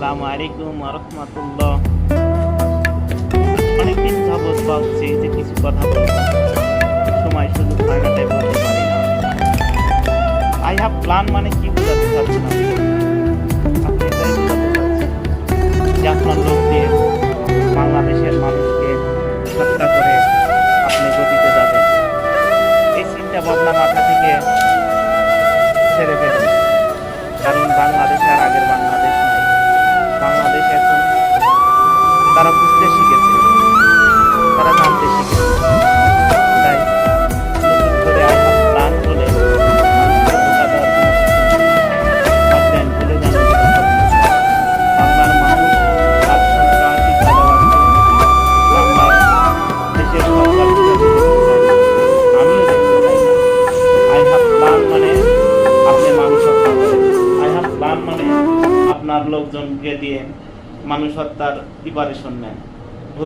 আসসালামু আলাইকুম ওয়া রাহমাতুল্লাহ। অনেকদিন যাবত ভাবছি যে কিছু কথা বলবো, সময় সুযোগ লাগাতে বলতে পারি না। আই হ্যাভ প্ল্যান মানে কি বোঝাতে চাচ্ছেন আপনি এটাই বোঝাতে চাচ্ছেন যে আপনার লোক দিয়ে বাংলাদেশের মানুষকে হত্যা করে আপনি গতিতে যাবেন। এই চিন্তা ভাবনা মাথা থেকে ছেড়ে ফেলুন, কারণ বাংলাদেশ আর আগের বাংলাদেশ নাই। বাংলাদেশ এখন তারা বুঝতে শিখেছে, তারা জানতে শিখেছে। তাই নতুন করে আঘাত প্রাণ বলে মানুষকে ধোঁকা দেওয়ার কোনো ভাববেন ভুলে যান। বাংলার মানুষ আর সরকার শিক্ষা দেওয়ার বাংলার দেশের সরকার আমিও দেখতে চাই না। আই হ্যাভ প্ল্যান মানে আপনি মানুষ হত্যা করেন। আই হ্যাভ প্ল্যান মানে আপনার লোকজনকে দিয়ে মানুষ হত্যার প্রিপারেশন নেন।